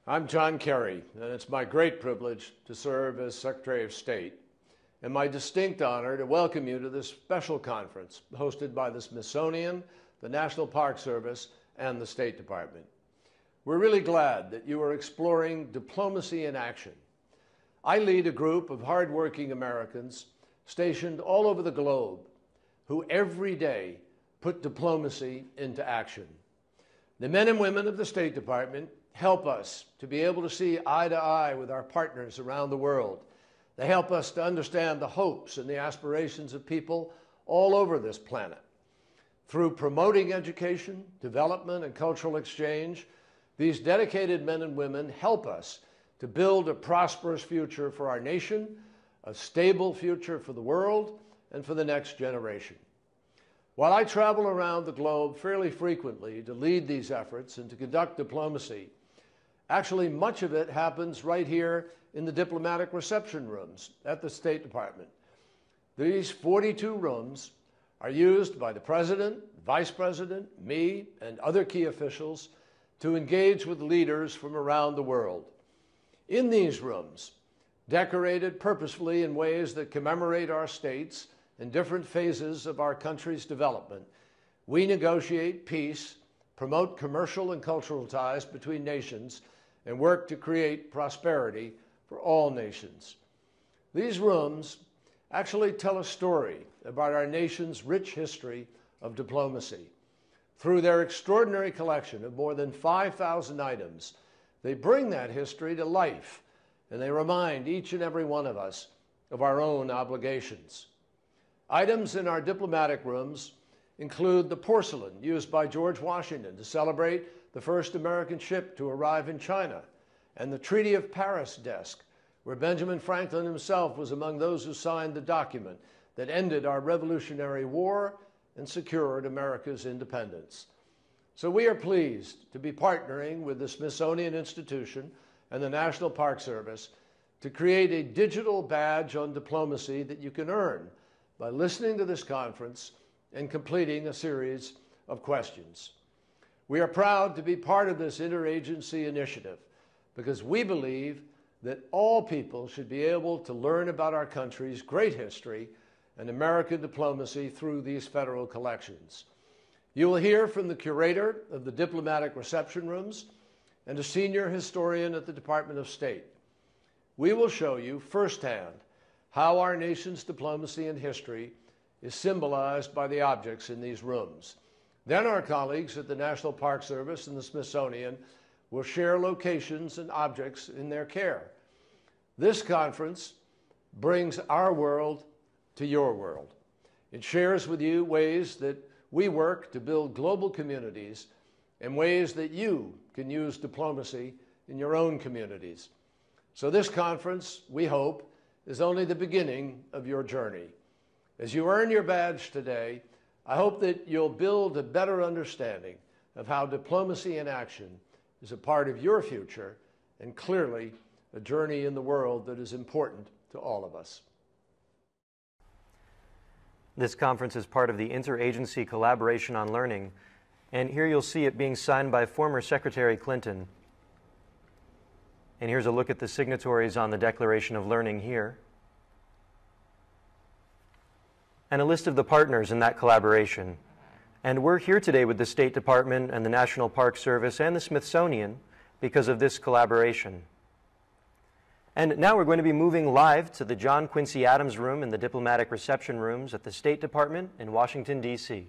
I'm John Kerry, and it's my great privilege to serve as Secretary of State and my distinct honor to welcome you to this special conference hosted by the Smithsonian, the National Park Service, and the State Department. We're really glad that you are exploring diplomacy in action. I lead a group of hardworking Americans stationed all over the globe who every day put diplomacy into action. The men and women of the State Department help us to be able to see eye to eye with our partners around the world. They help us to understand the hopes and the aspirations of people all over this planet. Through promoting education, development, and cultural exchange, these dedicated men and women help us to build a prosperous future for our nation, a stable future for the world, and for the next generation. While I travel around the globe fairly frequently to lead these efforts and to conduct diplomacy, actually much of it happens right here in the diplomatic reception rooms at the State Department. These 42 rooms are used by the President, Vice President, me, and other key officials to engage with leaders from around the world. In these rooms, decorated purposefully in ways that commemorate our states in different phases of our country's development, we negotiate peace, promote commercial and cultural ties between nations, and work to create prosperity for all nations. These rooms actually tell a story about our nation's rich history of diplomacy. Through their extraordinary collection of more than 5,000 items, they bring that history to life, and they remind each and every one of us of our own obligations. Items in our diplomatic rooms include the porcelain used by George Washington to celebrate the first American ship to arrive in China, and the Treaty of Paris desk, where Benjamin Franklin himself was among those who signed the document that ended our Revolutionary War and secured America's independence. So we are pleased to be partnering with the Smithsonian Institution and the National Park Service to create a digital badge on diplomacy that you can earn by listening to this conference and completing a series of questions. We are proud to be part of this interagency initiative because we believe that all people should be able to learn about our country's great history and American diplomacy through these federal collections. You will hear from the curator of the diplomatic reception rooms and a senior historian at the Department of State. We will show you firsthand how our nation's diplomacy and history is symbolized by the objects in these rooms. Then our colleagues at the National Park Service and the Smithsonian will share locations and objects in their care. This conference brings our world to your world. It shares with you ways that we work to build global communities and ways that you can use diplomacy in your own communities. So this conference, we hope, is only the beginning of your journey. As you earn your badge today, I hope that you'll build a better understanding of how diplomacy in action is a part of your future and clearly a journey in the world that is important to all of us. This conference is part of the Interagency Collaboration on Learning, and here you'll see it being signed by former Secretary Clinton. And here's a look at the signatories on the Declaration of Learning here. And a list of the partners in that collaboration. And we're here today with the State Department and the National Park Service and the Smithsonian because of this collaboration. And now we're going to be moving live to the John Quincy Adams Room in the diplomatic reception rooms at the State Department in Washington, D.C.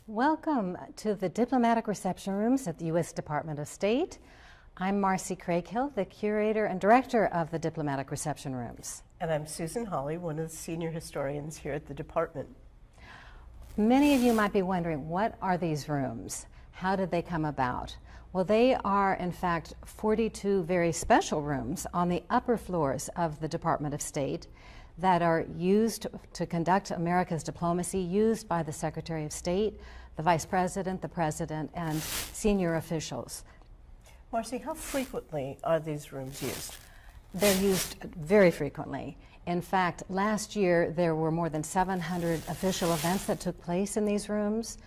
Welcome to the diplomatic reception rooms at the U.S. Department of State. I'm Marcee Craighill, the curator and director of the diplomatic reception rooms. And I'm Susan Hawley, one of the senior historians here at the department. Many of you might be wondering, what are these rooms? How did they come about? Well, they are, in fact, 42 very special rooms on the upper floors of the Department of State that are used to conduct America's diplomacy, used by the Secretary of State, the Vice President, the President, and senior officials. Marcee, how frequently are these rooms used? They're used very frequently. In fact, last year there were more than 700 official events that took place in these rooms,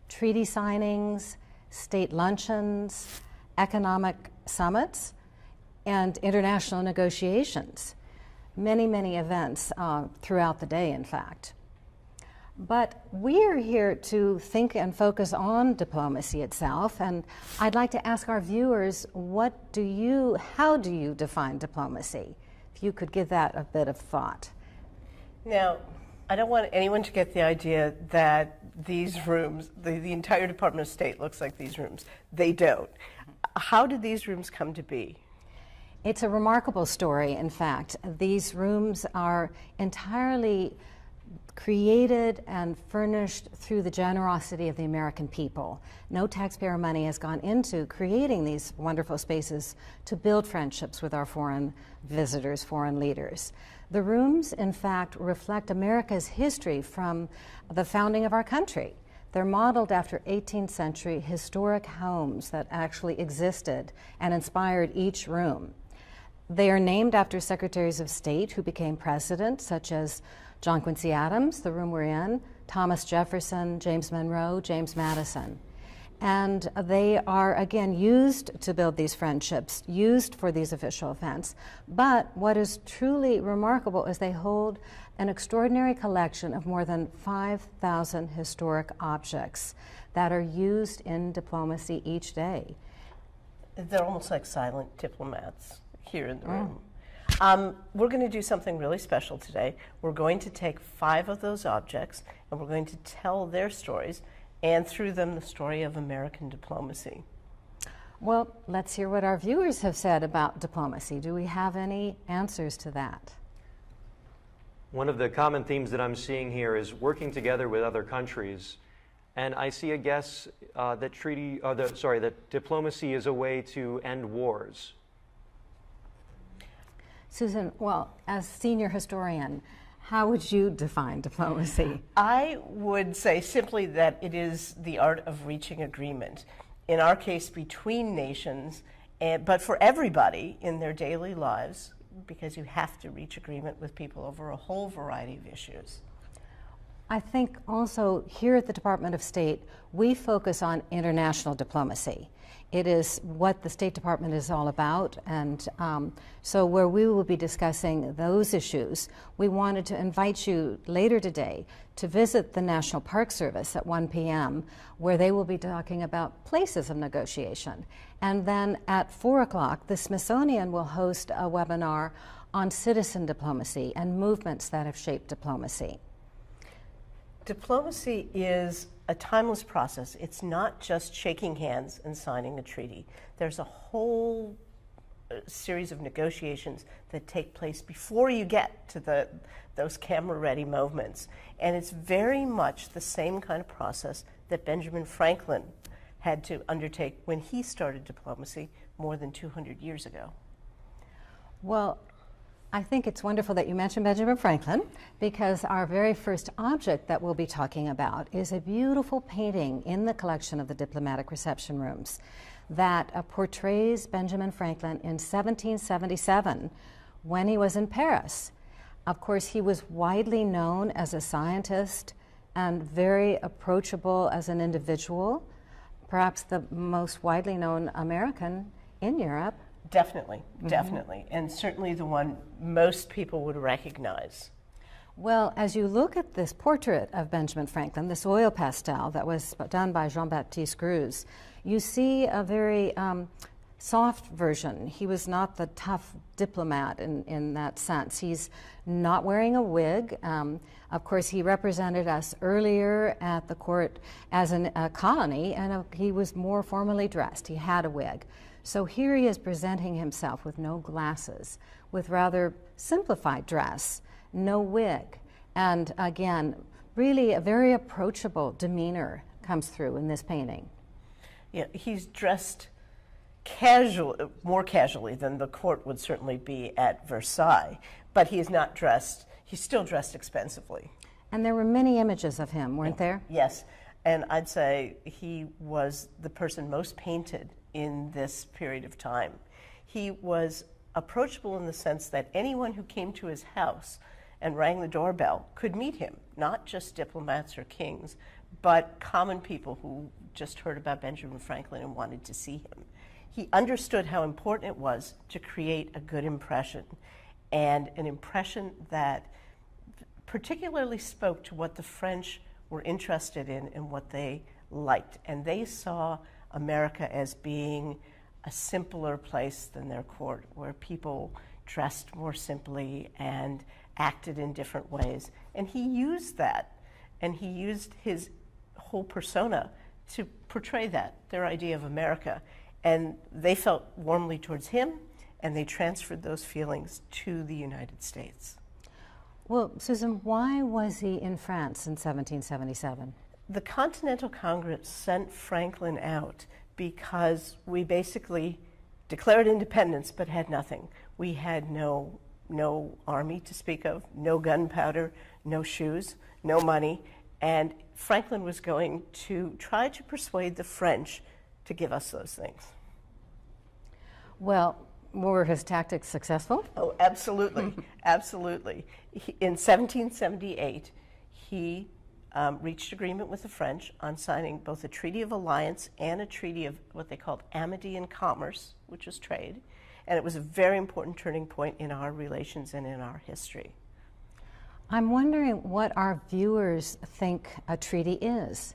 treaty signings, state luncheons, economic summits, and international negotiations. Many, many events throughout the day, in fact. But we are here to think and focus on diplomacy itself, and I'd like to ask our viewers, how do you define diplomacy? If you could give that a bit of thought. Now, I don't want anyone to get the idea that these rooms, the entire Department of State looks like these rooms. They don't. How did these rooms come to be? It's a remarkable story, in fact. These rooms are entirely created and furnished through the generosity of the American people. No taxpayer money has gone into creating these wonderful spaces to build friendships with our foreign visitors, foreign leaders. The rooms, in fact, reflect America's history from the founding of our country. They're modeled after 18th century historic homes that actually existed and inspired each room. They are named after secretaries of state who became president, such as John Quincy Adams, the room we're in, Thomas Jefferson, James Monroe, James Madison. And they are, again, used to build these friendships, used for these official events. But what is truly remarkable is they hold an extraordinary collection of more than 5,000 historic objects that are used in diplomacy each day. They're almost like silent diplomats here in the room. We're going to do something really special today. We're going to take 5 of those objects and we're going to tell their stories and through them the story of American diplomacy. Well, let's hear what our viewers have said about diplomacy. Do we have any answers to that? One of the common themes that I'm seeing here is working together with other countries. And I see a guess that diplomacy is a way to end wars. Susan, well, as senior historian, how would you define diplomacy? I would say simply that it is the art of reaching agreement. In our case, between nations, but for everybody in their daily lives, because you have to reach agreement with people over a whole variety of issues. I think also here at the Department of State, we focus on international diplomacy. It is what the State Department is all about, and so where we will be discussing those issues, we wanted to invite you later today to visit the National Park Service at 1 p.m., where they will be talking about places of negotiation. And then at 4 o'clock, the Smithsonian will host a webinar on citizen diplomacy and movements that have shaped diplomacy. Diplomacy is a timeless process. It's not just shaking hands and signing a treaty. There's a whole series of negotiations that take place before you get to those camera-ready moments. And it's very much the same kind of process that Benjamin Franklin had to undertake when he started diplomacy more than 200 years ago. Well, I think it's wonderful that you mentioned Benjamin Franklin, because our very first object that we'll be talking about is a beautiful painting in the collection of the diplomatic reception rooms that portrays Benjamin Franklin in 1777 when he was in Paris. Of course, he was widely known as a scientist and very approachable as an individual, perhaps the most widely known American in Europe. Definitely, definitely, and certainly the one most people would recognize. Well, as you look at this portrait of Benjamin Franklin, this oil pastel that was done by Jean-Baptiste Greuze, you see a very soft version. He was not the tough diplomat in that sense. He's not wearing a wig. Of course, he represented us earlier at the court as a colony, and he was more formally dressed. He had a wig. So here he is presenting himself with no glasses, with rather simplified dress, no wig, and again, really a very approachable demeanor comes through in this painting. Yeah, he's dressed more casually than the court would certainly be at Versailles, but he is not dressed, he's still dressed expensively. And there were many images of him, weren't there? Yes, and I'd say he was the person most painted in this period of time. He was approachable in the sense that anyone who came to his house and rang the doorbell could meet him, not just diplomats or kings, but common people who just heard about Benjamin Franklin and wanted to see him. He understood how important it was to create a good impression, and an impression that particularly spoke to what the French were interested in and what they liked. And they saw America as being a simpler place than their court, where people dressed more simply and acted in different ways. And he used that, and he used his whole persona to portray that, their idea of America. And they felt warmly towards him, and they transferred those feelings to the United States. Well, Susan, why was he in France in 1777? The Continental Congress sent Franklin out because we basically declared independence but had nothing. We had no army to speak of, no gunpowder, no shoes, no money, and Franklin was going to try to persuade the French to give us those things. Well, were his tactics successful? Oh, absolutely, absolutely. In 1778, he reached agreement with the French on signing both a treaty of alliance and a treaty of what they called amity and commerce, which was trade. And it was a very important turning point in our relations and in our history. I'm wondering what our viewers think a treaty is.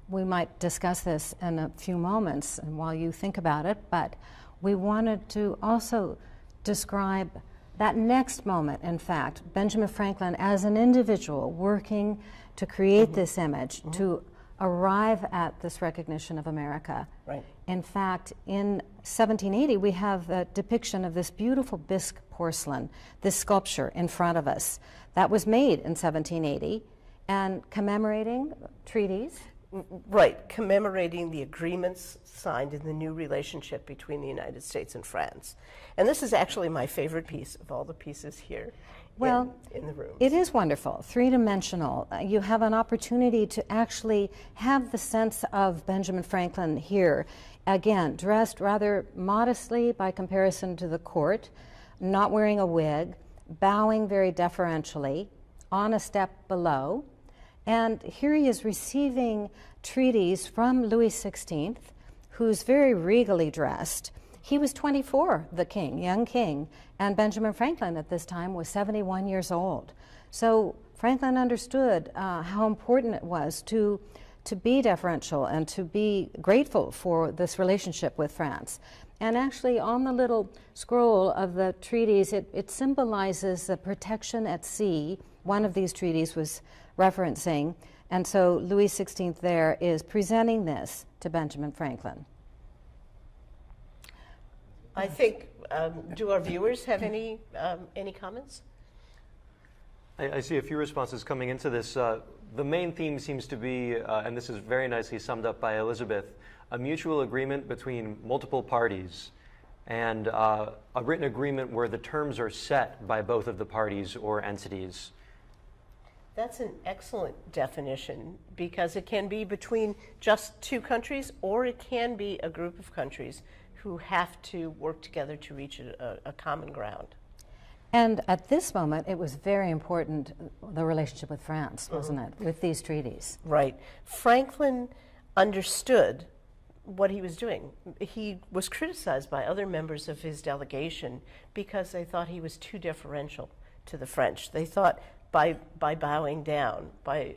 We might discuss this in a few moments and while you think about it, but we wanted to also describe that next moment, in fact, Benjamin Franklin as an individual working to create this image, to arrive at this recognition of America. Right. In fact, in 1780, we have a depiction of this beautiful bisque porcelain, this sculpture in front of us, that was made in 1780 and commemorating treaties. Right, commemorating the agreements signed in the new relationship between the United States and France. And this is actually my favorite piece of all the pieces here in the room. It is wonderful, three-dimensional. You have an opportunity to actually have the sense of Benjamin Franklin here. Again, dressed rather modestly by comparison to the court, not wearing a wig, bowing very deferentially, on a step below. And here he is receiving treaties from Louis XVI, who's very regally dressed. He was 24, the king, young king, and Benjamin Franklin at this time was 71 years old. So Franklin understood how important it was to be deferential and to be grateful for this relationship with France. And actually on the little scroll of the treaties, it symbolizes the protection at sea. One of these treaties was referencing, and so Louis XVI there is presenting this to Benjamin Franklin. I think, do our viewers have any comments? I see a few responses coming into this. The main theme seems to be, and this is very nicely summed up by Elizabeth, a mutual agreement between multiple parties and a written agreement where the terms are set by both of the parties or entities. That's an excellent definition, because it can be between just two countries, or it can be a group of countries who have to work together to reach a common ground. And at this moment, it was very important, the relationship with France, wasn't it, with these treaties? Right. Franklin understood what he was doing. He was criticized by other members of his delegation because they thought he was too deferential to the French. They thought by bowing down, by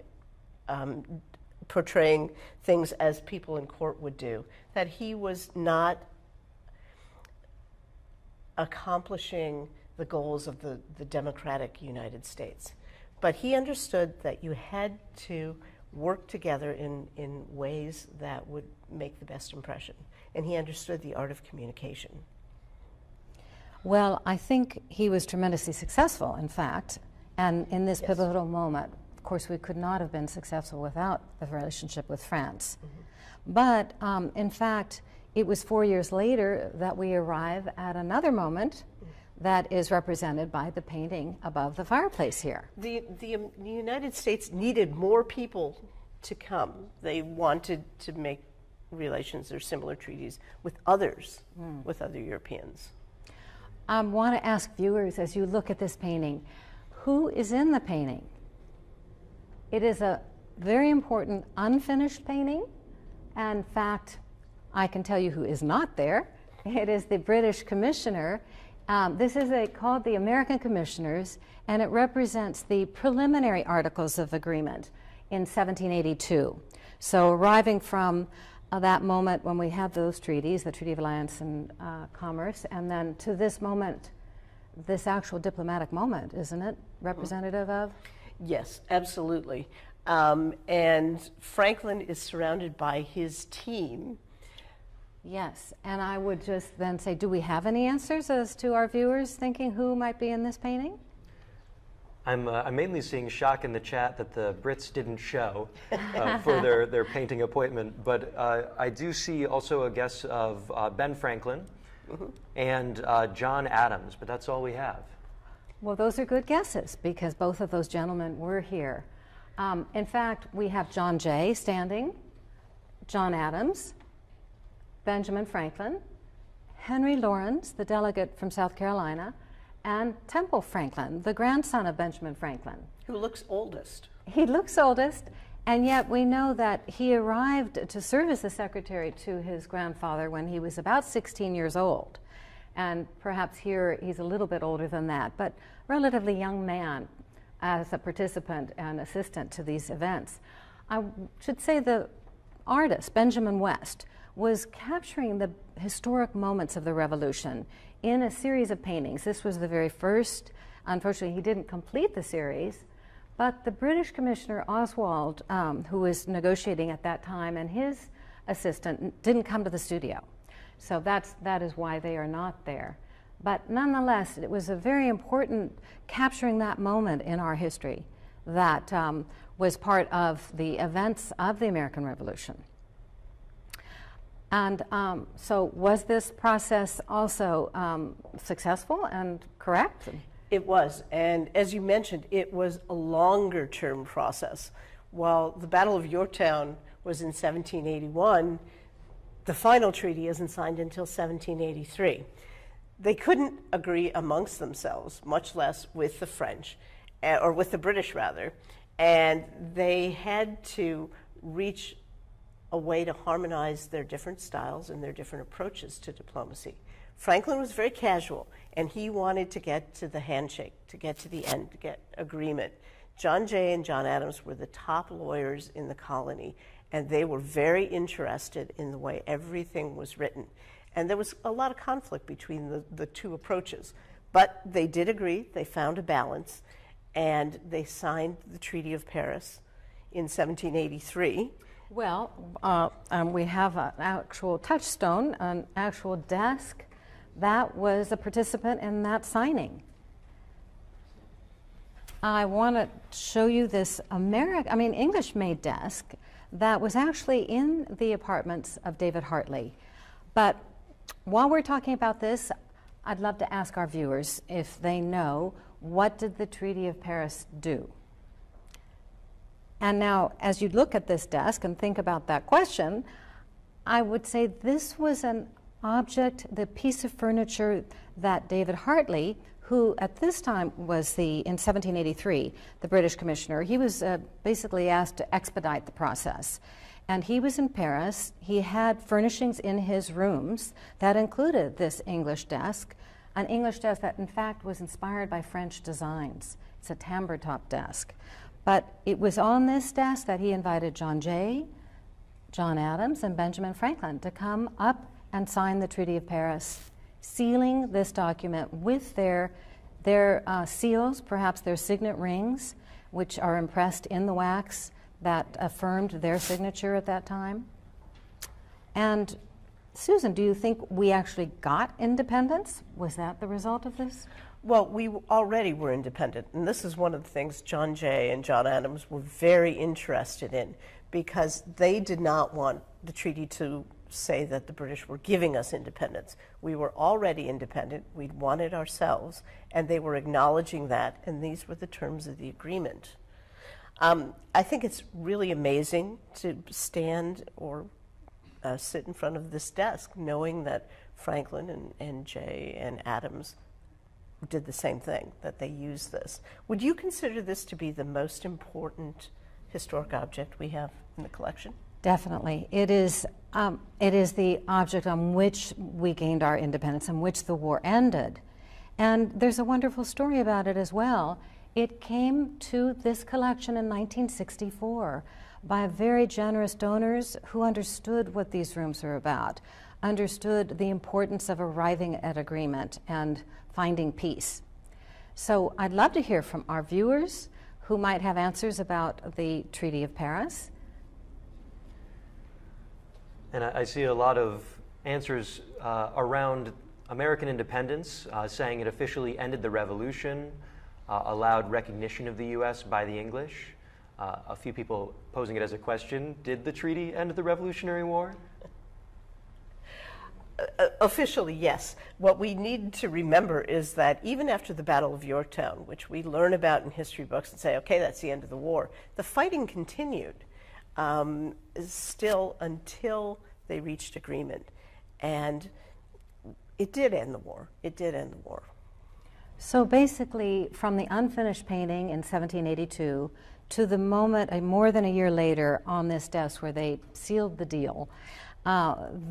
portraying things as people in court would do, that he was not accomplishing the goals of the democratic United States. But he understood that you had to work together in ways that would make the best impression. And he understood the art of communication. Well, I think he was tremendously successful, in fact. And in this pivotal moment, of course, we could not have been successful without the relationship with France. But in fact, it was 4 years later that we arrive at another moment that is represented by the painting above the fireplace here. The United States needed more people to come. They wanted to make relations or similar treaties with others, with other Europeans. I want to ask viewers, as you look at this painting, who is in the painting? It is a very important unfinished painting. In fact, I can tell you who is not there. It is the British Commissioner. This is called the American Commissioners, and it represents the preliminary Articles of Agreement in 1782. So arriving from that moment when we have those treaties, the Treaty of Alliance and Commerce, and then to this moment, this actual diplomatic moment, isn't it representative of? Yes, absolutely. And Franklin is surrounded by his team. Yes, and I would just then say, do we have any answers as to our viewers thinking who might be in this painting? I'm mainly seeing shock in the chat that the Brits didn't show for their painting appointment, but I do see also a guess of Ben Franklin and John Adams, but that's all we have. Well, those are good guesses because both of those gentlemen were here. In fact, we have John Jay standing, John Adams, Benjamin Franklin, Henry Lawrence, the delegate from South Carolina, and Temple Franklin, the grandson of Benjamin Franklin. Who looks oldest. He looks oldest, and yet we know that he arrived to serve as the secretary to his grandfather when he was about 16 years old. And perhaps here he's a little bit older than that, but relatively young man as a participant and assistant to these events. I should say the artist, Benjamin West, was capturing the historic moments of the Revolution in a series of paintings. This was the very first. Unfortunately, he didn't complete the series, but the British Commissioner Oswald, who was negotiating at that time, and his assistant didn't come to the studio. So that is why they are not there. But nonetheless, it was a very important capturing that moment in our history that was part of the events of the American Revolution. And so was this process also successful and correct? It was, and as you mentioned, it was a longer-term process. While the Battle of Yorktown was in 1781, the final treaty isn't signed until 1783. They couldn't agree amongst themselves, much less with the French, or with the British rather, and they had to reach a way to harmonize their different styles and their different approaches to diplomacy. Franklin was very casual, and he wanted to get to the handshake, to get to the end, to get agreement. John Jay and John Adams were the top lawyers in the colony, and they were very interested in the way everything was written. And there was a lot of conflict between the two approaches. But they did agree, they found a balance, and they signed the Treaty of Paris in 1783. Well, we have an actual touchstone, an actual desk that was a participant in that signing. I want to show you this English-made desk that was actually in the apartments of David Hartley. But while we're talking about this, I'd love to ask our viewers if they know, what did the Treaty of Paris do? And now, as you look at this desk and think about that question, I would say this was an object, the piece of furniture that David Hartley, who at this time was in 1783, the British Commissioner, he was basically asked to expedite the process. And he was in Paris. He had furnishings in his rooms that included this English desk, an English desk that in fact was inspired by French designs. It's a tambour top desk. But it was on this desk that he invited John Jay, John Adams, and Benjamin Franklin to come up and sign the Treaty of Paris, sealing this document with their seals, perhaps their signet rings, which are impressed in the wax that affirmed their signature at that time. And Susan, do you think we actually got independence? Was that the result of this? Well, we already were independent, and this is one of the things John Jay and John Adams were very interested in, because they did not want the treaty to say that the British were giving us independence. We were already independent, we'd won it ourselves, and they were acknowledging that, and these were the terms of the agreement. I think it's really amazing to stand or sit in front of this desk knowing that Franklin and Jay and Adams did the same thing, that they used this. Would you consider this to be the most important historic object we have in the collection? Definitely. It is the object on which we gained our independence, on which the war ended. And there's a wonderful story about it as well. It came to this collection in 1964 by very generous donors who understood what these rooms are about, understood the importance of arriving at agreement and finding peace. So I'd love to hear from our viewers who might have answers about the Treaty of Paris. And I see a lot of answers around American independence, saying it officially ended the revolution, allowed recognition of the U.S. by the English. A few people posing it as a question, did the treaty end the Revolutionary War? Officially, yes. What we need to remember is that even after the Battle of Yorktown, which we learn about in history books and say, okay, that's the end of the war, the fighting continued still until they reached agreement. And it did end the war. It did end the war. So basically, from the unfinished painting in 1782 to the moment, more than a year later, on this desk where they sealed the deal,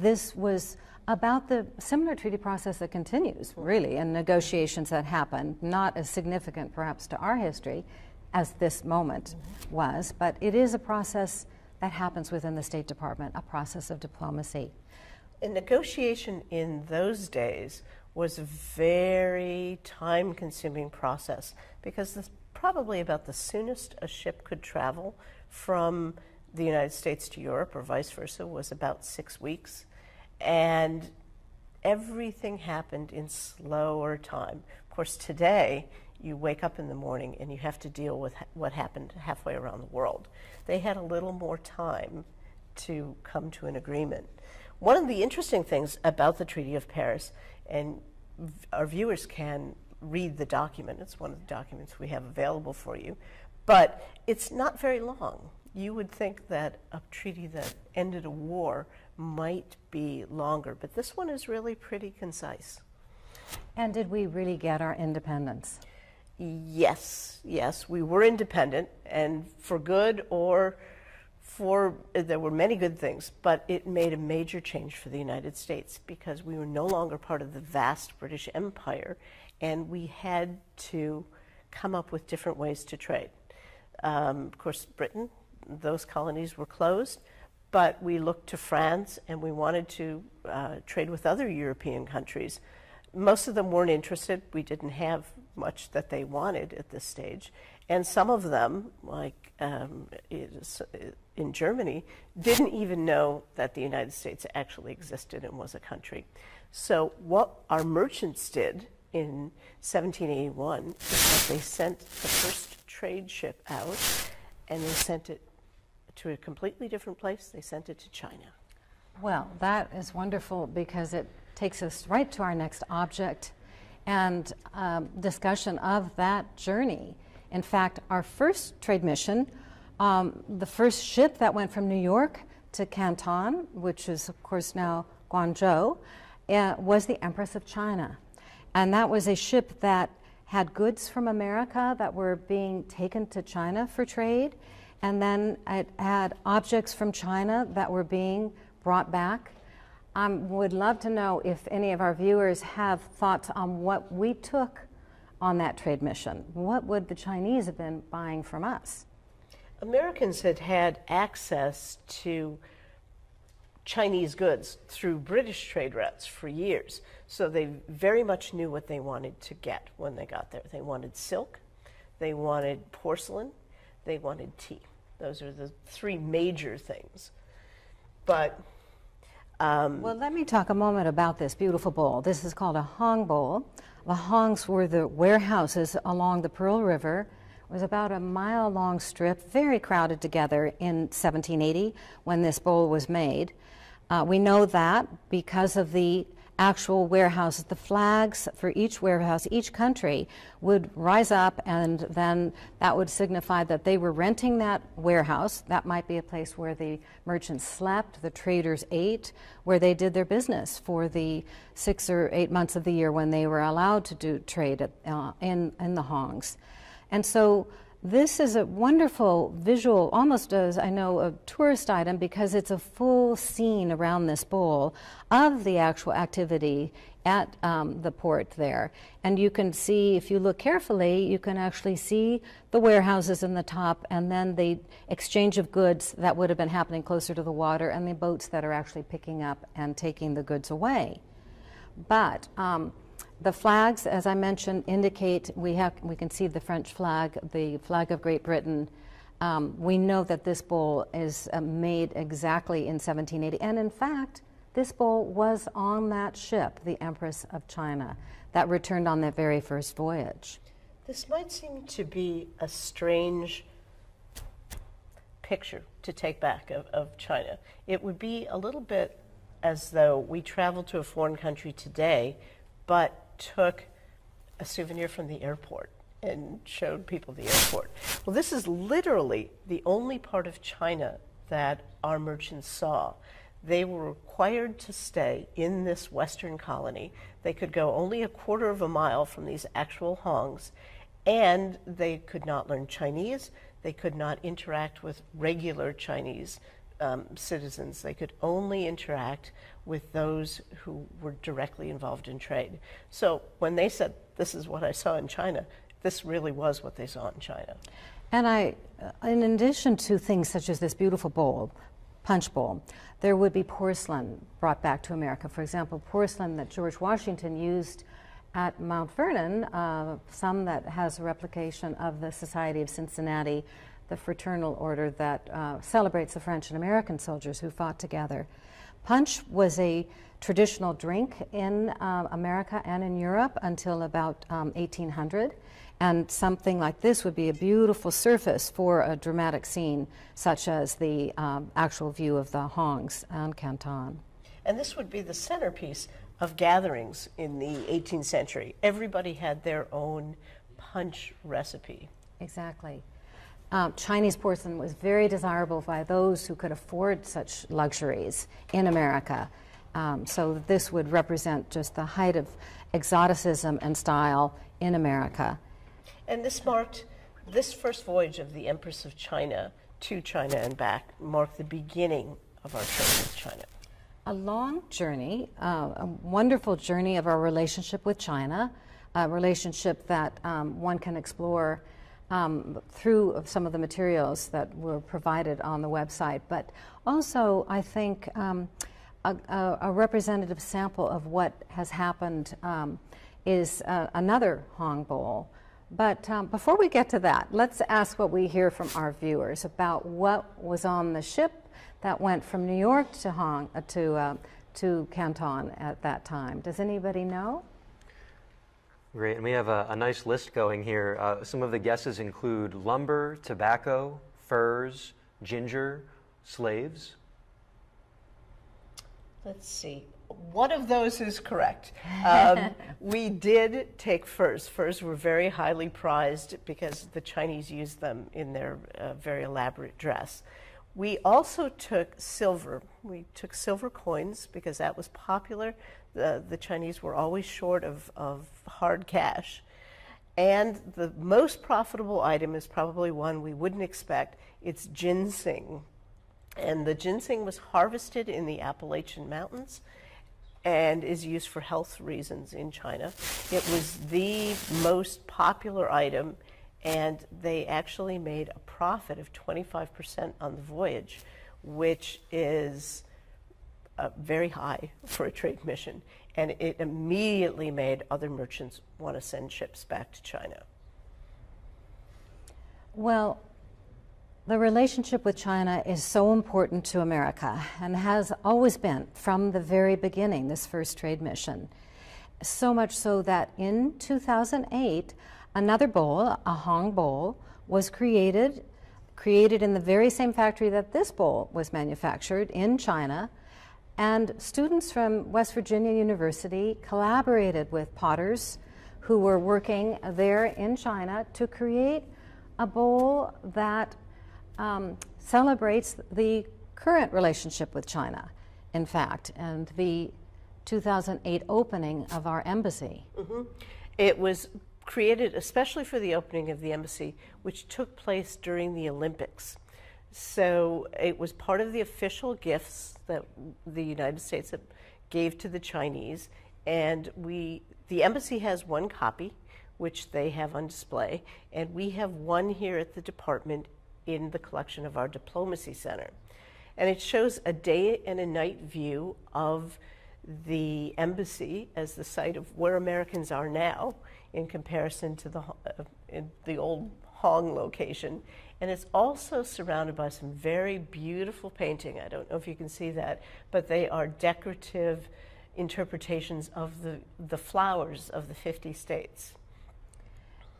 this was about the similar treaty process that continues, really, and negotiations that happen, not as significant perhaps to our history as this moment was, but it is a process that happens within the State Department, a process of diplomacy. A negotiation in those days was a very time-consuming process because this probably about the soonest a ship could travel from the United States to Europe or vice versa was about 6 weeks. And everything happened in slower time. Of course, today, you wake up in the morning and you have to deal with what happened halfway around the world. They had a little more time to come to an agreement. One of the interesting things about the Treaty of Paris, and our viewers can read the document, it's one of the documents we have available for you, but it's not very long. You would think that a treaty that ended a war might be longer, but this one is really pretty concise. And did we really get our independence? Yes, yes, we were independent, and for good or for, there were many good things, but it made a major change for the United States because we were no longer part of the vast British Empire, and we had to come up with different ways to trade. Of course, Britain, those colonies were closed, but we looked to France and we wanted to trade with other European countries. Most of them weren't interested. We didn't have much that they wanted at this stage. And some of them, like in Germany, didn't even know that the United States actually existed and was a country. So what our merchants did in 1781 is that they sent the first trade ship out, and they sent it to a completely different place. They sent it to China. Well, that is wonderful because it takes us right to our next object and discussion of that journey. In fact, our first trade mission, the first ship that went from New York to Canton, which is of course now Guangzhou, was the Empress of China. And that was a ship that had goods from America that were being taken to China for trade, and then it had objects from China that were being brought back. Would love to know if any of our viewers have thoughts on what we took on that trade mission. What would the Chinese have been buying from us? Americans had had access to Chinese goods through British trade routes for years, so they very much knew what they wanted to get when they got there. They wanted silk, they wanted porcelain, they wanted tea. Those are the three major things. But well, let me talk a moment about this beautiful bowl. This is called a hong bowl. The hongs were the warehouses along the Pearl River. It was about a mile-long strip, very crowded together in 1780 when this bowl was made. We know that because of the actual warehouses. The flags for each warehouse, each country, would rise up, and then that would signify that they were renting that warehouse. That might be a place where the merchants slept, the traders ate, where they did their business for the 6 or 8 months of the year when they were allowed to do trade in the hongs. And so this is a wonderful visual, almost as I know a tourist item, because it's a full scene around this bowl of the actual activity at the port there. And you can see, if you look carefully, you can actually see the warehouses in the top, and then the exchange of goods that would have been happening closer to the water, and the boats that are actually picking up and taking the goods away. But the flags, as I mentioned, indicate we can see the French flag, the flag of Great Britain. We know that this bowl is made exactly in 1780, and in fact, this bowl was on that ship, the Empress of China, that returned on that very first voyage. This might seem to be a strange picture to take back of China. It would be a little bit as though we traveled to a foreign country today, but took a souvenir from the airport and showed people the airport. Well, this is literally the only part of China that our merchants saw. They were required to stay in this western colony. They could go only a quarter of a mile from these actual hongs, and they could not learn Chinese. They could not interact with regular Chinese citizens. They could only interact with those who were directly involved in trade. So when they said, this is what I saw in China, this really was what they saw in China. And in addition to things such as this beautiful bowl, punch bowl, there would be porcelain brought back to America. For example, porcelain that George Washington used at Mount Vernon, some that has a replication of the Society of Cincinnati, the fraternal order that celebrates the French and American soldiers who fought together. Punch was a traditional drink in America and in Europe until about 1800, and something like this would be a beautiful surface for a dramatic scene, such as the actual view of the hongs on Canton. And this would be the centerpiece of gatherings in the 18th century. Everybody had their own punch recipe. Exactly. Chinese porcelain was very desirable by those who could afford such luxuries in America. So this would represent just the height of exoticism and style in America. And this first voyage of the Empress of China to China and back marked the beginning of our trade with China. A long journey, a wonderful journey of our relationship with China, a relationship that one can explore through some of the materials that were provided on the website, but also I think a representative sample of what has happened is another Hong bowl. But before we get to that, let's ask what we hear from our viewers about what was on the ship that went from New York to Canton at that time. Does anybody know? Great, and we have a nice list going here. Some of the guesses include lumber, tobacco, furs, ginger, slaves. Let's see. One of those is correct. We did take furs. Furs were very highly prized because the Chinese used them in their very elaborate dress. We also took silver. We took silver coins because that was popular. The Chinese were always short of hard cash. And the most profitable item is probably one we wouldn't expect. It's ginseng. And the ginseng was harvested in the Appalachian Mountains and is used for health reasons in China. It was the most popular item, and they actually made a profit of 25% on the voyage, which is very high for a trade mission. And it immediately made other merchants want to send ships back to China. Well, the relationship with China is so important to America and has always been from the very beginning, this first trade mission. So much so that in 2008, another bowl, a Hong bowl, was created in the very same factory that this bowl was manufactured in China, And students from West Virginia University collaborated with potters who were working there in China to create a bowl that celebrates the current relationship with China, in fact, and the 2008 opening of our embassy. Mm-hmm. It was created especially for the opening of the embassy, which took place during the Olympics. So it was part of the official gifts that the United States gave to the Chinese, and the embassy has one copy, which they have on display, and we have one here at the department in the collection of our Diplomacy Center. And it shows a day and a night view of the embassy as the site of where Americans are now in comparison to the old Hong location. And it's also surrounded by some very beautiful painting. I don't know if you can see that, but they are decorative interpretations of the flowers of the 50 states.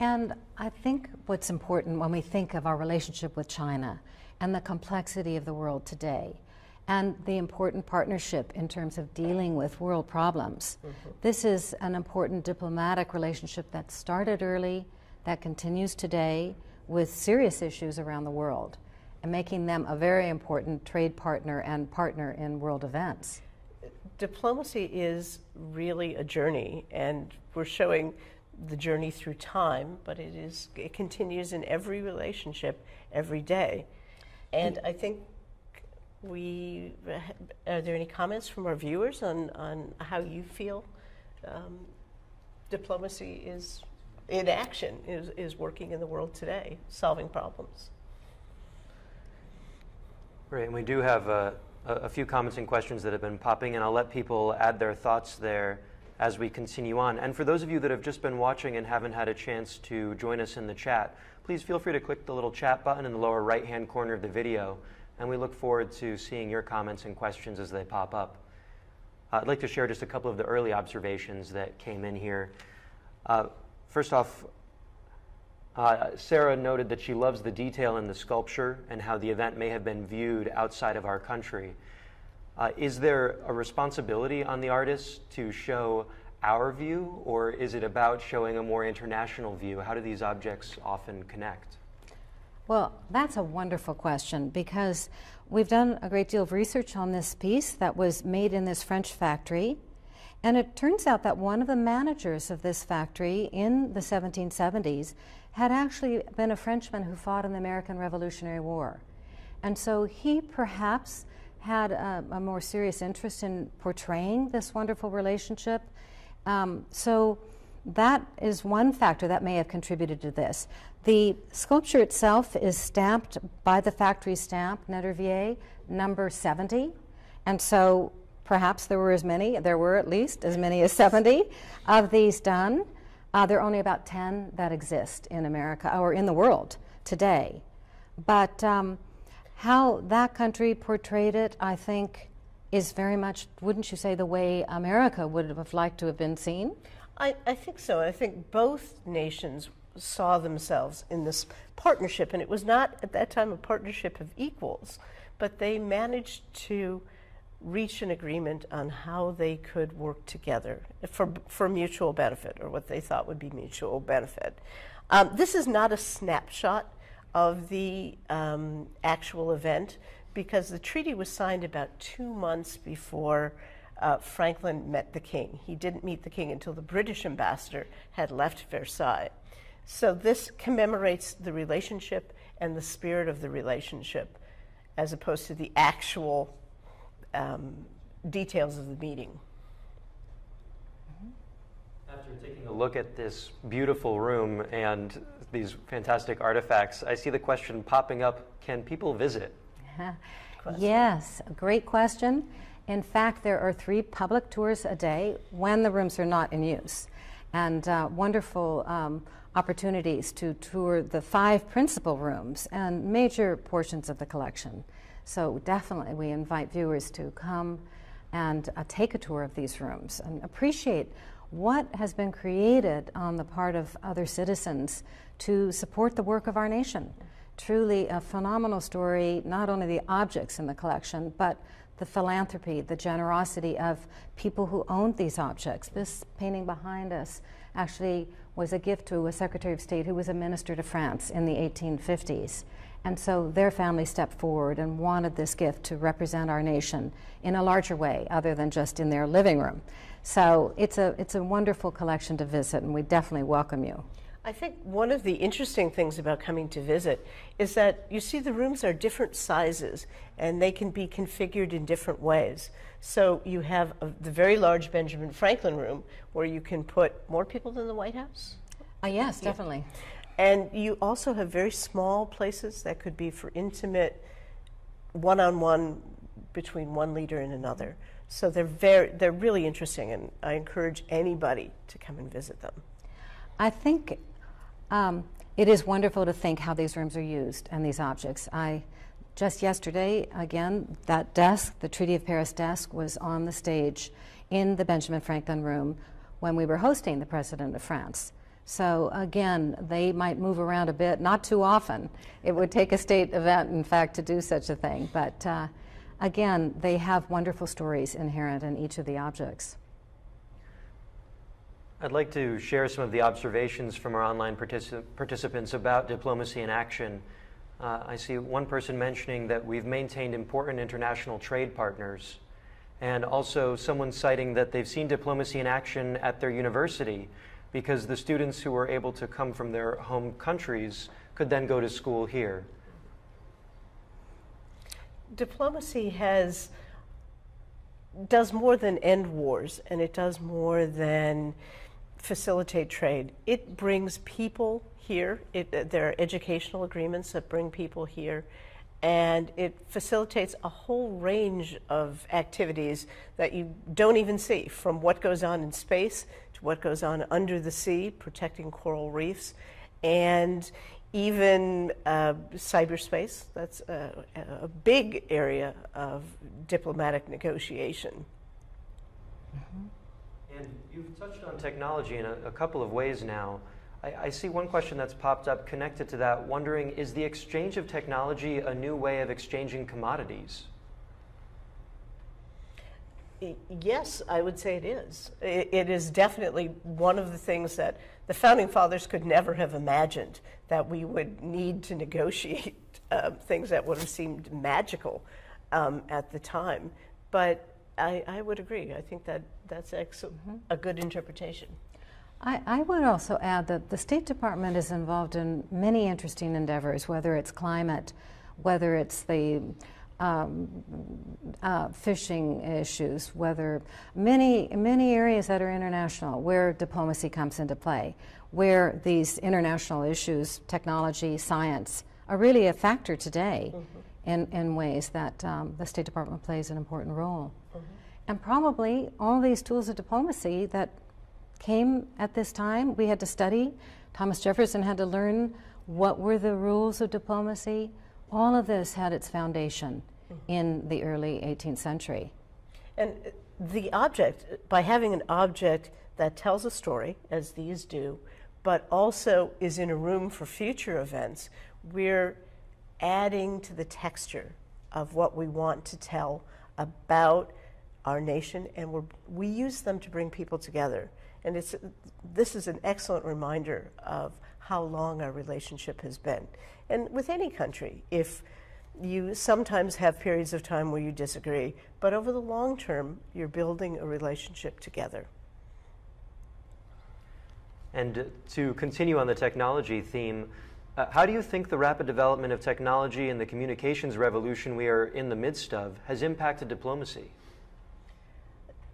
And I think what's important when we think of our relationship with China and the complexity of the world today and the important partnership in terms of dealing with world problems, this is an important diplomatic relationship that started early, that continues today with serious issues around the world, and making them a very important trade partner and partner in world events. Diplomacy is really a journey, and we're showing the journey through time, but it continues in every relationship every day. And I think are there any comments from our viewers on how you feel diplomacy is in action, is working in the world today, solving problems? Great, and we do have a few comments and questions that have been popping, and I'll let people add their thoughts there as we continue on. And for those of you that have just been watching and haven't had a chance to join us in the chat, please feel free to click the little chat button in the lower right-hand corner of the video, and we look forward to seeing your comments and questions as they pop up. I'd like to share just a couple of the early observations that came in here. First off, Sarah noted that she loves the detail in the sculpture and how the event may have been viewed outside of our country. Is there a responsibility on the artists to show our view, or is it about showing a more international view? How do these objects often connect? Well, that's a wonderful question, because we've done a great deal of research on this piece that was made in this French factory. And it turns out that one of the managers of this factory in the 1770s had actually been a Frenchman who fought in the American Revolutionary War. And so he perhaps had a more serious interest in portraying this wonderful relationship. So that is one factor that may have contributed to this. The sculpture itself is stamped by the factory stamp, Nervier, number 70. And so perhaps there were at least as many as 70 of these done. There are only about 10 that exist in America or in the world today. But how that country portrayed it, I think, is very much, wouldn't you say, the way America would have liked to have been seen? I think so. I think both nations saw themselves in this partnership, and it was not at that time a partnership of equals, but they managed to reach an agreement on how they could work together for mutual benefit, or what they thought would be mutual benefit. This is not a snapshot of the actual event, because the treaty was signed about 2 months before Franklin met the king. He didn't meet the king until the British ambassador had left Versailles. So this commemorates the relationship and the spirit of the relationship, as opposed to the actual details of the meeting. After taking a look at this beautiful room and these fantastic artifacts, I see the question popping up, can people visit? Yes, a great question. In fact, there are 3 public tours a day when the rooms are not in use, and wonderful opportunities to tour the 5 principal rooms and major portions of the collection. So definitely we invite viewers to come and take a tour of these rooms and appreciate what has been created on the part of other citizens to support the work of our nation. truly a phenomenal story, not only the objects in the collection, but the philanthropy, the generosity of people who owned these objects. This painting behind us actually was a gift to a Secretary of State who was a minister to France in the 1850s. And so their family stepped forward and wanted this gift to represent our nation in a larger way, other than just in their living room. So it's a wonderful collection to visit, and we definitely welcome you. I think one of the interesting things about coming to visit is that you see the rooms are different sizes and they can be configured in different ways. So you have the very large Benjamin Franklin room where you can put more people than the White House. Yes, definitely. And you also have very small places that could be for intimate one-on-one between one leader and another. So they're really interesting, and I encourage anybody to come and visit them. I think it is wonderful to think how these rooms are used and these objects. Just yesterday, again, that desk, the Treaty of Paris desk, was on the stage in the Benjamin Franklin room when we were hosting the President of France. So again, they might move around a bit, not too often. It would take a state event, in fact, to do such a thing. But again, they have wonderful stories inherent in each of the objects. I'd like to share some of the observations from our online participants about diplomacy in action. I see one person mentioning that we've maintained important international trade partners, and also someone citing that they've seen diplomacy in action at their university because the students who were able to come from their home countries could then go to school here. Diplomacy does more than end wars, and it does more than facilitate trade. It brings people here. There are educational agreements that bring people here, and it facilitates a whole range of activities that you don't even see, from what goes on in space to what goes on under the sea, protecting coral reefs, and even cyberspace. That's a big area of diplomatic negotiation. Mm-hmm. And you've touched on technology in a couple of ways now. I see one question that's popped up connected to that, wondering, is the exchange of technology a new way of exchanging commodities? Yes, I would say it is. It is definitely one of the things that the Founding Fathers could never have imagined, that we would need to negotiate things that would have seemed magical at the time. But I would agree. I think that's a good interpretation. I would also add that the State Department is involved in many interesting endeavors, whether it's climate, whether it's the fishing issues, whether many areas that are international where diplomacy comes into play, where these international issues, technology, science, are really a factor today in ways that the State Department plays an important role. And probably all these tools of diplomacy that came at this time, we had to study. Thomas Jefferson had to learn what were the rules of diplomacy. All of this had its foundation in the early 18th century. And the object, by having an object that tells a story, as these do, but also is in a room for future events, we're adding to the texture of what we want to tell about our nation, and we use them to bring people together. And this is an excellent reminder of how long our relationship has been. And with any country, if you sometimes have periods of time where you disagree, but over the long term, you're building a relationship together. And to continue on the technology theme, how do you think the rapid development of technology and the communications revolution we are in the midst of has impacted diplomacy?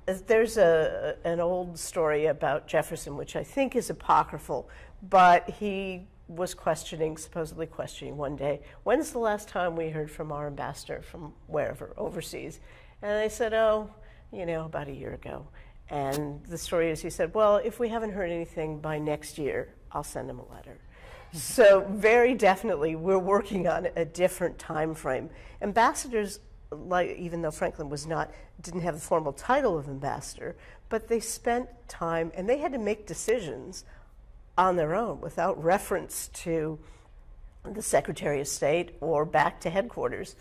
There's an old story about Jefferson, which I think is apocryphal, but he was supposedly questioning one day, when's the last time we heard from our ambassador from wherever, overseas? And they said, about a year ago. And the story is, he said, well, if we haven't heard anything by next year, I'll send him a letter. So very definitely, we're working on a different time frame. Ambassadors, even though Franklin didn't have the formal title of ambassador, but they spent time and they had to make decisions on their own without reference to the Secretary of State or back to headquarters.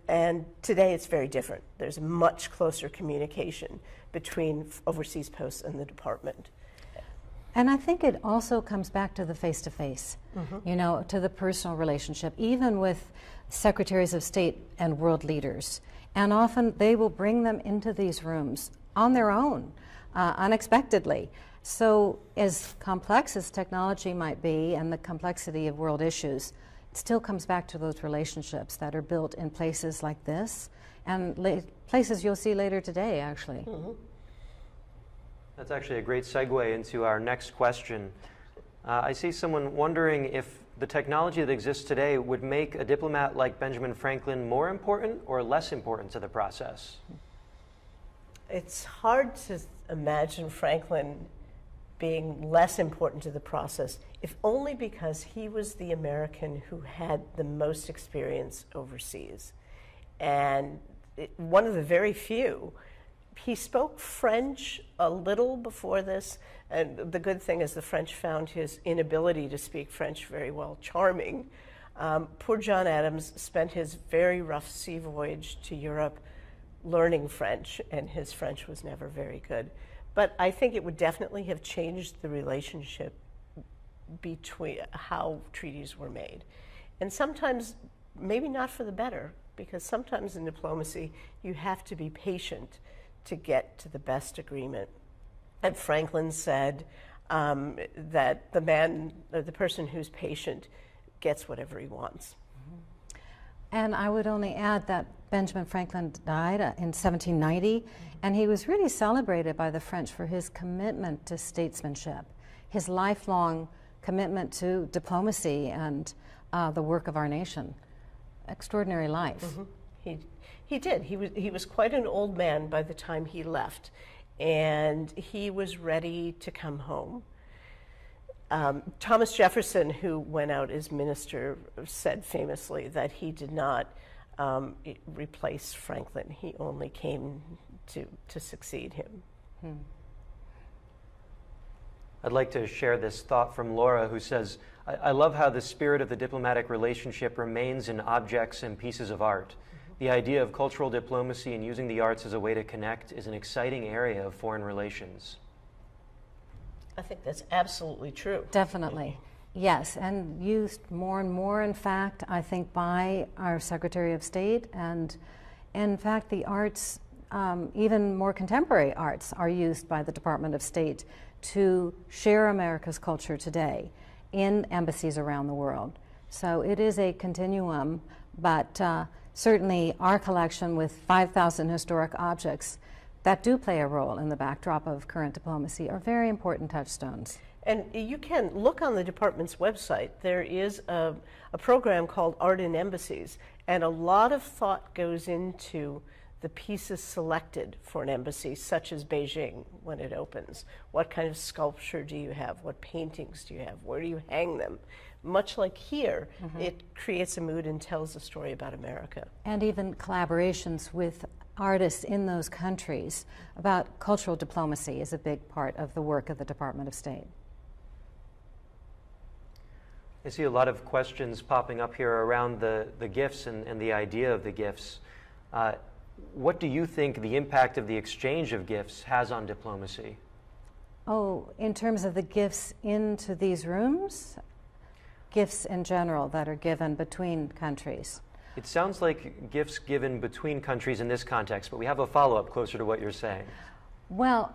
And today it's very different. There's much closer communication between overseas posts and the department. And I think it also comes back to the face-to-face, you know, to the personal relationship, even with secretaries of state and world leaders. And often they will bring them into these rooms on their own, unexpectedly. So as complex as technology might be and the complexity of world issues, it still comes back to those relationships that are built in places like this and places you'll see later today, actually. That's actually a great segue into our next question. I see someone wondering if the technology that exists today would make a diplomat like Benjamin Franklin more important or less important to the process. It's hard to imagine Franklin being less important to the process, if only because he was the American who had the most experience overseas. And one of the very few. He spoke French a little before this, and the good thing is the French found his inability to speak French very well charming. Poor John Adams spent his very rough sea voyage to Europe learning French, and his French was never very good. But I think it would definitely have changed the relationship between how treaties were made. And sometimes, maybe not for the better, because sometimes in diplomacy you have to be patient to get to the best agreement. And Franklin said that the person who's patient gets whatever he wants. And I would only add that Benjamin Franklin died in 1790, and he was really celebrated by the French for his commitment to statesmanship, his lifelong commitment to diplomacy and the work of our nation. Extraordinary life. He did. He was quite an old man by the time he left, and he was ready to come home. Thomas Jefferson, who went out as minister, said famously that he did not replace Franklin. He only came to succeed him. I'd like to share this thought from Laura, who says, I love how the spirit of the diplomatic relationship remains in objects and pieces of art. The idea of cultural diplomacy and using the arts as a way to connect is an exciting area of foreign relations. I think that's absolutely true. Definitely. Yes, and used more and more, in fact, I think, by our Secretary of State. And in fact, the arts, even more contemporary arts, are used by the Department of State to share America's culture today in embassies around the world. So it is a continuum, but certainly our collection with 5,000 historic objects that do play a role in the backdrop of current diplomacy are very important touchstones. And you can look on the department's website. There is a program called Art in Embassies, and a lot of thought goes into the pieces selected for an embassy, such as Beijing when it opens. What kind of sculpture do you have? What paintings do you have? Where do you hang them? Much like here, it creates a mood and tells a story about America. And even collaborations with artists in those countries about cultural diplomacy is a big part of the work of the Department of State. I see a lot of questions popping up here around the gifts and the idea of the gifts. What do you think the impact of the exchange of gifts has on diplomacy? Oh, in terms of the gifts into these rooms? Gifts in general that are given between countries. It sounds like gifts given between countries in this context, but we have a follow-up closer to what you're saying. Well,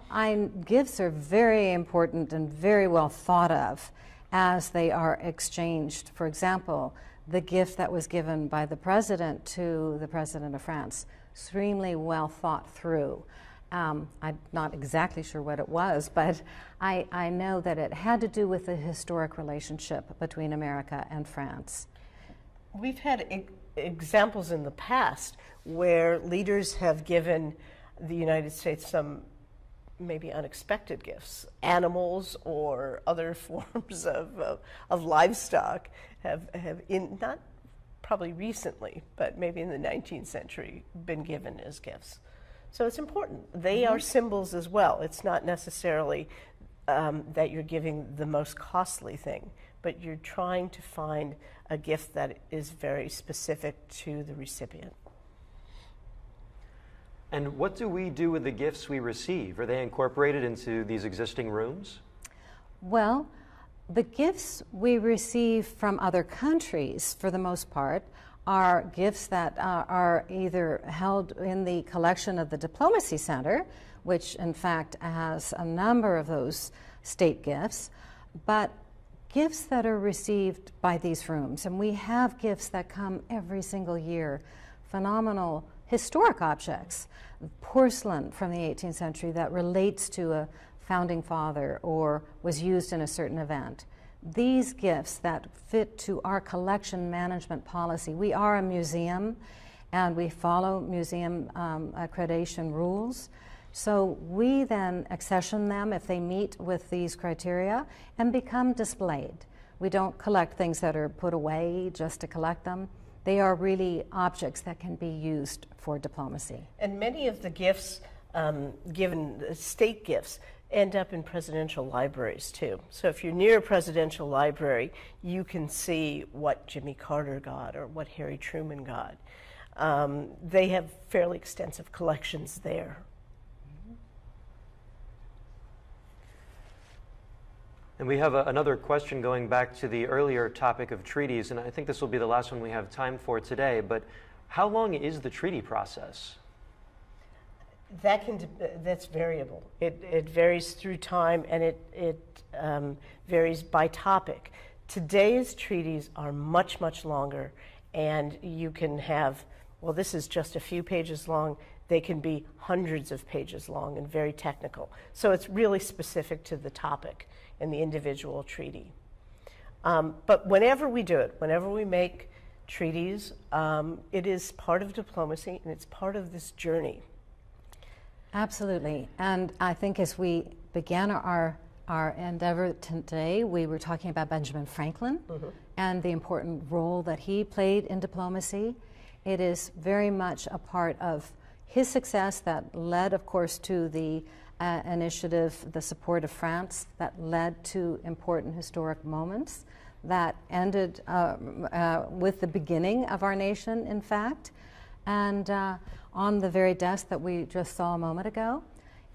gifts are very important and very well thought of as they are exchanged. For example, the gift that was given by the President to the President of France, extremely well thought through. I'm not exactly sure what it was, but I know that it had to do with the historic relationship between America and France. We've had examples in the past where leaders have given the United States some maybe unexpected gifts. Animals or other forms of livestock have not probably recently, but maybe in the 19th century, been given as gifts. So it's important. They are symbols as well. It's not necessarily that you're giving the most costly thing, but you're trying to find a gift that is very specific to the recipient. And what do we do with the gifts we receive? Are they incorporated into these existing rooms? Well, the gifts we receive from other countries, for the most part, are gifts that are either held in the collection of the Diplomacy Center, which in fact has a number of those state gifts, but gifts that are received by these rooms. And we have gifts that come every single year, phenomenal historic objects, porcelain from the 18th century that relates to a founding father or was used in a certain event. These gifts that fit to our collection management policy. We are a museum and we follow museum accreditation rules. So we then accession them if they meet with these criteria and become displayed. We don't collect things that are put away just to collect them. They are really objects that can be used for diplomacy. And many of the gifts, given state gifts, end up in presidential libraries too. So if you're near a presidential library, you can see what Jimmy Carter got or what Harry Truman got. They have fairly extensive collections there. And we have another question going back to the earlier topic of treaties, and I think this will be the last one we have time for today, but how long is the treaty process? That's variable. It varies through time, and it varies by topic. Today's treaties are much, much longer, and you can have, well, this is just a few pages long. They can be hundreds of pages long and very technical. So it's really specific to the topic and the individual treaty. But whenever we do it, whenever we make treaties, it is part of diplomacy and it's part of this journey. Absolutely. And I think as we began our endeavor today, we were talking about Benjamin Franklin and the important role that he played in diplomacy. It is very much a part of his success that led, of course, to the initiative, the support of France, that led to important historic moments that ended with the beginning of our nation, in fact, and on the very desk that we just saw a moment ago.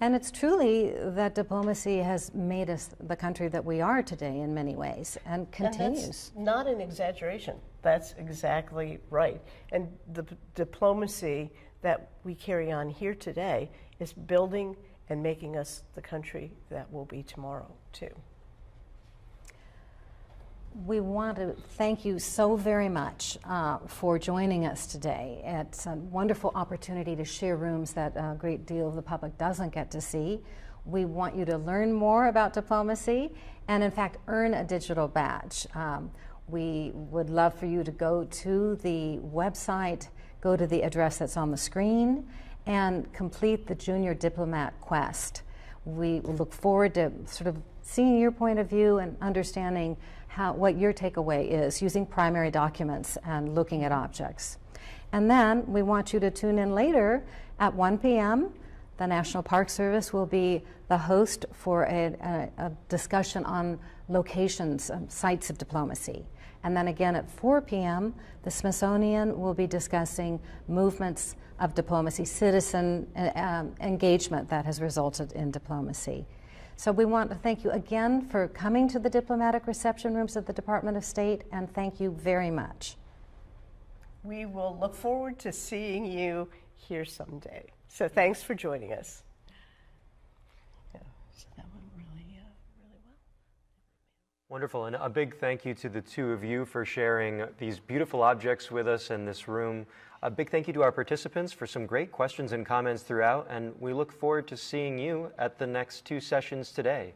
And it's truly that diplomacy has made us the country that we are today in many ways and continues. And that's not an exaggeration. That's exactly right. And the diplomacy that we carry on here today is building and making us the country that will be tomorrow, too. We want to thank you so very much for joining us today. It's a wonderful opportunity to share rooms that a great deal of the public doesn't get to see. We want you to learn more about diplomacy and, in fact, earn a digital badge. We would love for you to go to the website, go to the address that's on the screen, and complete the Junior Diplomat Quest. We look forward to sort of seeing your point of view and understanding what your takeaway is using primary documents and looking at objects. And then we want you to tune in later at 1 p.m. The National Park Service will be the host for a discussion on locations, sites of diplomacy. And then again at 4 p.m., the Smithsonian will be discussing movements of diplomacy, citizen engagement that has resulted in diplomacy. So we want to thank you again for coming to the diplomatic reception rooms of the Department of State, and thank you very much. We will look forward to seeing you here someday. So thanks for joining us. Yeah, so that went really well. Wonderful, and a big thank you to the two of you for sharing these beautiful objects with us in this room. A big thank you to our participants for some great questions and comments throughout, and we look forward to seeing you at the next two sessions today.